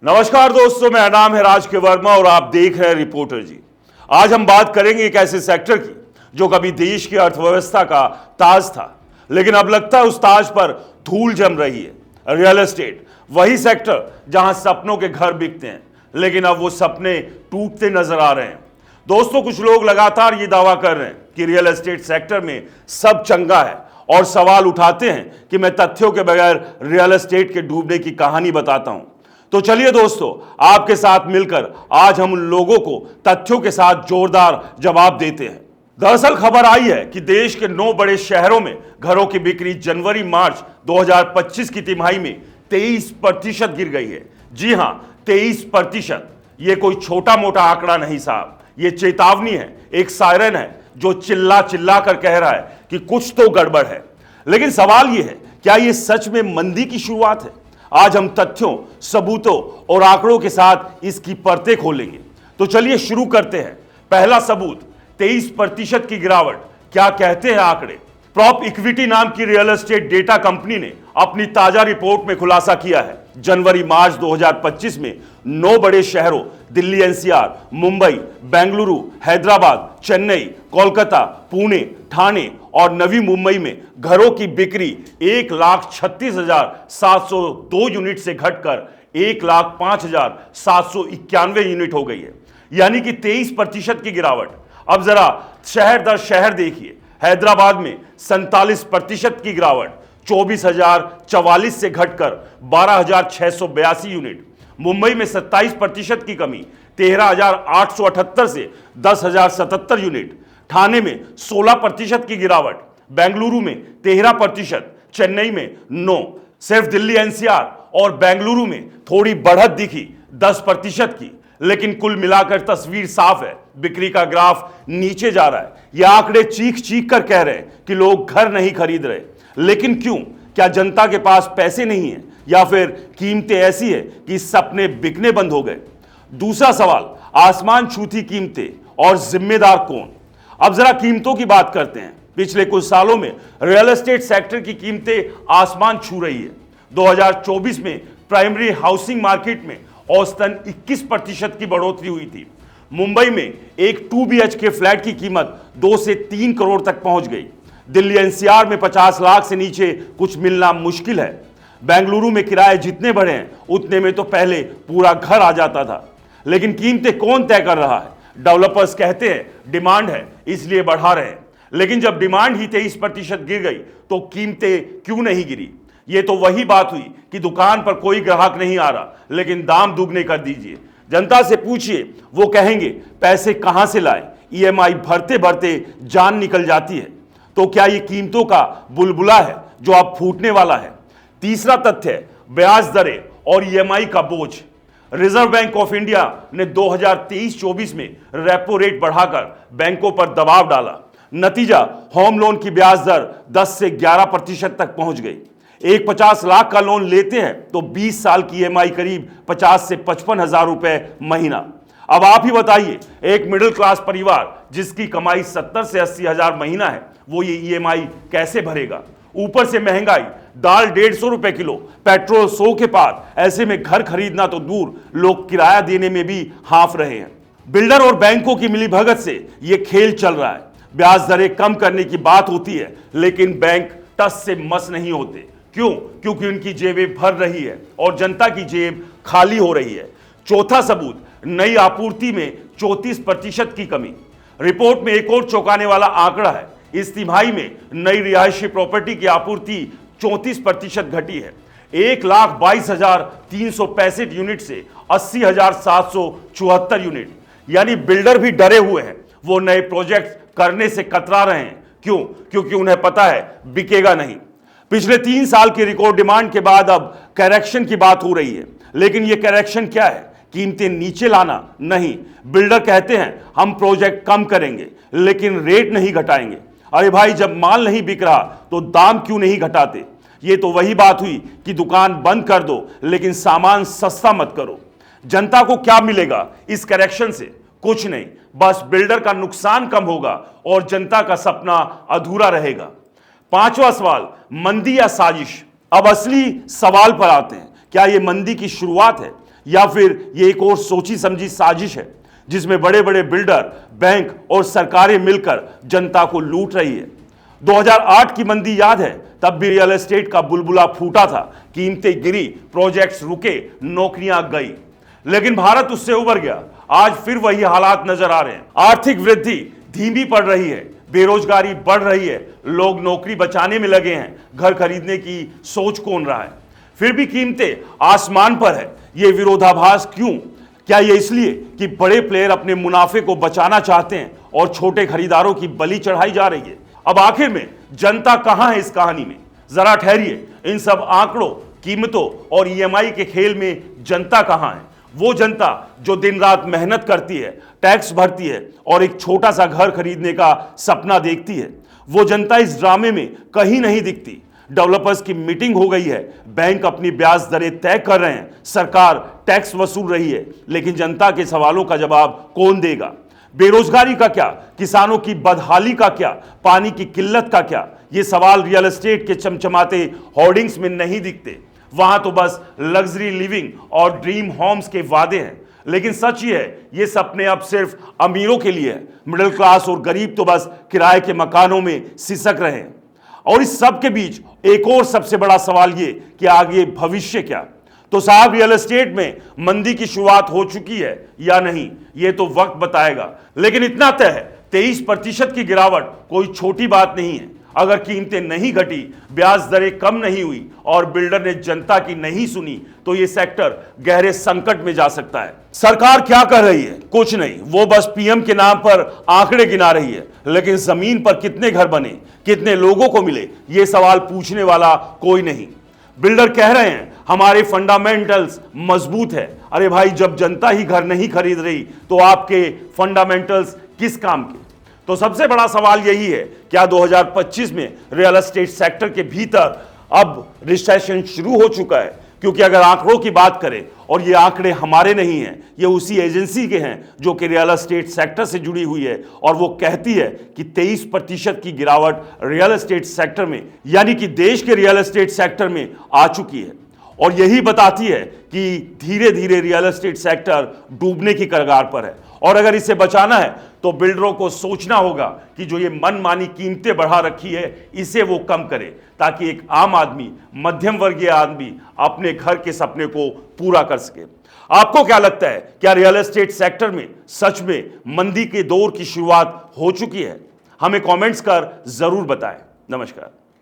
नमस्कार दोस्तों, मेरा नाम है राज के वर्मा और आप देख रहे हैं रिपोर्टर जी। आज हम बात करेंगे एक ऐसे सेक्टर की जो कभी देश की अर्थव्यवस्था का ताज था, लेकिन अब लगता है उस ताज पर धूल जम रही है। रियल एस्टेट, वही सेक्टर जहां सपनों के घर बिकते हैं, लेकिन अब वो सपने टूटते नजर आ रहे हैं। दोस्तों, कुछ लोग लगातार ये दावा कर रहे हैं कि रियल एस्टेट सेक्टर में सब चंगा है और सवाल उठाते हैं कि मैं तथ्यों के बगैर रियल एस्टेट के डूबने की कहानी बताता हूं। तो चलिए दोस्तों, आपके साथ मिलकर आज हम उन लोगों को तथ्यों के साथ जोरदार जवाब देते हैं। दरअसल खबर आई है कि देश के 9 बड़े शहरों में घरों की बिक्री जनवरी-मार्च 2025 की तिमाही में 23% गिर गई है। जी हां, 23%। यह कोई छोटा मोटा आंकड़ा नहीं साहब, यह चेतावनी है, एक सायरन है जो चिल्ला चिल्ला कर कह रहा है कि कुछ तो गड़बड़ है। लेकिन सवाल यह है, क्या यह सच में मंदी की शुरुआत है? आज हम तथ्यों, सबूतों और आंकड़ों के साथ इसकी परतें खोलेंगे। तो चलिए शुरू करते हैं। पहला सबूत, 23% की गिरावट। क्या कहते हैं आंकड़े? प्रॉप इक्विटी नाम की रियल एस्टेट डेटा कंपनी ने अपनी ताजा रिपोर्ट में खुलासा किया है, जनवरी मार्च 2025 में 9 बड़े शहरों दिल्ली एनसीआर, मुंबई, बेंगलुरु, हैदराबाद, चेन्नई, कोलकाता, पुणे, ठाणे और नवी मुंबई में घरों की बिक्री 1,36,702 यूनिट से घटकर 1,05,791 यूनिट हो गई है, यानी कि 23% की गिरावट। अब जरा शहर दर शहर देखिए। हैदराबाद में 47% की गिरावट, 24,044 से घटकर 12,682 यूनिट। मुंबई में 27% की कमी, 13,878 से 10,077 यूनिट। ठाणे में 16% की गिरावट, बेंगलुरु में 13%, चेन्नई में 9। सिर्फ दिल्ली एनसीआर और बेंगलुरु में थोड़ी बढ़त दिखी, 10% की। लेकिन कुल मिलाकर तस्वीर साफ है, बिक्री का ग्राफ नीचे जा रहा है। यह आंकड़े चीख चीख कर कह रहे हैं कि लोग घर नहीं खरीद रहे। लेकिन क्यों? क्या जनता के पास पैसे नहीं है या फिर कीमतें ऐसी है कि सपने बिकने बंद हो गए? दूसरा सवाल, आसमान छूती कीमतें और जिम्मेदार कौन? अब जरा कीमतों की बात करते हैं। पिछले कुछ सालों में रियल एस्टेट सेक्टर की कीमतें आसमान छू रही है। 2024 में प्राइमरी हाउसिंग मार्केट में औसतन 21% की बढ़ोतरी हुई थी। मुंबई में एक 2 BHK फ्लैट की कीमत 2 से 3 करोड़ तक पहुंच गई। दिल्ली एनसीआर में 50 लाख से नीचे कुछ मिलना मुश्किल है। बेंगलुरु में किराए जितने बढ़े हैं उतने में तो पहले पूरा घर आ जाता था। लेकिन कीमतें कौन तय कर रहा है? डेवलपर्स कहते हैं डिमांड है इसलिए बढ़ा रहे हैं। लेकिन जब डिमांड ही 23% गिर गई तो कीमतें क्यों नहीं गिरी? ये तो वही बात हुई कि दुकान पर कोई ग्राहक नहीं आ रहा, लेकिन दाम दुगने कर दीजिए। जनता से पूछिए, वो कहेंगे पैसे कहां से लाएं? EMI भरते भरते जान निकल जाती है। तो क्या ये कीमतों का बुलबुला है जो अब फूटने वाला है? तीसरा तथ्य है ब्याज दरें और EMI का बोझ। रिजर्व बैंक ऑफ इंडिया ने 2023-24 में रेपो रेट बढ़ाकर बैंकों पर दबाव डाला। नतीजा, होम लोन की ब्याज दर 10 से 11% तक पहुंच गई। एक 50 लाख का लोन लेते हैं तो 20 साल की EMI करीब 50 से 55 हजार रुपए महीना। अब आप ही बताइए, एक मिडिल क्लास परिवार जिसकी कमाई 70 से 80 हजार महीना है, वो ये EMI कैसे भरेगा? ऊपर से महंगाई, दाल 150 रुपए किलो, पेट्रोल 100 के पार। ऐसे में घर खरीदना तो दूर, लोग किराया देने में भी हाफ रहे हैं। बिल्डर और बैंकों की मिलीभगत से ये खेल चल रहा है। ब्याज दरें कम करने की बात होती है, लेकिन बैंक टस से मस नहीं होते। क्यों? क्योंकि उनकी जेबें भर रही है और जनता की जेब खाली हो रही है। चौथा सबूत, नई आपूर्ति में 34% की कमी। रिपोर्ट में एक और चौंकाने वाला आंकड़ा है। इस तिमाही में नई रिहायशी प्रॉपर्टी की आपूर्ति 34% घटी है। 1,22,365 यूनिट से 80,774 यूनिट। यानी बिल्डर भी डरे हुए हैं, वो नए प्रोजेक्ट करने से कतरा रहे हैं। क्यों? क्योंकि उन्हें पता है बिकेगा नहीं। पिछले 3 साल की रिकॉर्ड डिमांड के बाद अब करेक्शन की बात हो रही है। लेकिन यह करेक्शन क्या है? कीमतें नीचे लाना नहीं। बिल्डर कहते हैं हम प्रोजेक्ट कम करेंगे लेकिन रेट नहीं घटाएंगे। अरे भाई, जब माल नहीं बिक रहा तो दाम क्यों नहीं घटाते? ये तो वही बात हुई कि दुकान बंद कर दो लेकिन सामान सस्ता मत करो। जनता को क्या मिलेगा इस करेक्शन से? कुछ नहीं, बस बिल्डर का नुकसान कम होगा और जनता का सपना अधूरा रहेगा। पांचवा सवाल, मंदी या साजिश। अब असली सवाल पर आते हैं। क्या यह मंदी की शुरुआत है या फिर ये एक और सोची समझी साजिश है जिसमें बड़े बड़े बिल्डर, बैंक और सरकारें मिलकर जनता को लूट रही है? 2008 की मंदी याद है? तब भी रियल एस्टेट का बुलबुला फूटा था, कीमतें गिरी, प्रोजेक्ट्स रुके, नौकरियां गई। लेकिन भारत उससे उबर गया। आज फिर वही हालात नजर आ रहे हैं। आर्थिक वृद्धि धीमी पड़ रही है, बेरोजगारी बढ़ रही है, लोग नौकरी बचाने में लगे हैं, घर खरीदने की सोच कौन रहा है, फिर भी कीमतें आसमान पर है। ये विरोधाभास क्यों? क्या ये इसलिए कि बड़े प्लेयर अपने मुनाफे को बचाना चाहते हैं और छोटे खरीदारों की बलि चढ़ाई जा रही है? अब आखिर में जनता कहां है इस कहानी में? जरा ठहरिए, इन सब आंकड़ों, कीमतों और ईएमआई के खेल में जनता कहां है? वो जनता जो दिन रात मेहनत करती है, टैक्स भरती है और एक छोटा सा घर खरीदने का सपना देखती है, वो जनता इस ड्रामे में कहीं नहीं दिखती। डेवलपर्स की मीटिंग हो गई है, बैंक अपनी ब्याज दरें तय कर रहे हैं, सरकार टैक्स वसूल रही है, लेकिन जनता के सवालों का जवाब कौन देगा? बेरोजगारी का क्या? किसानों की बदहाली का क्या? पानी की किल्लत का क्या? ये सवाल रियल एस्टेट के चमचमाते होर्डिंग्स में नहीं दिखते। वहां तो बस लग्जरी लिविंग और ड्रीम होम्स के वादे हैं। लेकिन सच ये है, ये सपने अब सिर्फ अमीरों के लिए है। मिडिल क्लास और गरीब तो बस किराए के मकानों में सिसक रहे हैं। और इस सब के बीच एक और सबसे बड़ा सवाल ये कि आगे भविष्य क्या? तो साहब, रियल एस्टेट में मंदी की शुरुआत हो चुकी है या नहीं, ये तो वक्त बताएगा। लेकिन इतना तय है, 23% की गिरावट कोई छोटी बात नहीं है। अगर कीमतें नहीं घटी, ब्याज दरें कम नहीं हुई और बिल्डर ने जनता की नहीं सुनी, तो ये सेक्टर गहरे संकट में जा सकता है। सरकार क्या कर रही है? कुछ नहीं, वो बस पीएम के नाम पर आंकड़े गिना रही है। लेकिन जमीन पर कितने घर बने, कितने लोगों को मिले, ये सवाल पूछने वाला कोई नहीं। बिल्डर कह रहे हैं हमारे फंडामेंटल्स मजबूत है। अरे भाई, जब जनता ही घर नहीं खरीद रही तो आपके फंडामेंटल्स किस काम के? तो सबसे बड़ा सवाल यही है, क्या 2025 में रियल एस्टेट सेक्टर के भीतर अब रिसेशन शुरू हो चुका है? क्योंकि अगर आंकड़ों की बात करें, और ये आंकड़े हमारे नहीं हैं, ये उसी एजेंसी के हैं जो कि रियल एस्टेट सेक्टर से जुड़ी हुई है, और वो कहती है कि 23% की गिरावट रियल एस्टेट सेक्टर में, यानी कि देश के रियल एस्टेट सेक्टर में आ चुकी है। और यही बताती है कि धीरे धीरे रियल एस्टेट सेक्टर डूबने की कगार पर है। और अगर इसे बचाना है तो बिल्डरों को सोचना होगा कि जो ये मनमानी कीमतें बढ़ा रखी है, इसे वो कम करे, ताकि एक आम आदमी, मध्यम वर्गीय आदमी अपने घर के सपने को पूरा कर सके। आपको क्या लगता है, क्या रियल एस्टेट सेक्टर में सच में मंदी के दौर की शुरुआत हो चुकी है? हमें कमेंट्स कर जरूर बताएं। नमस्कार।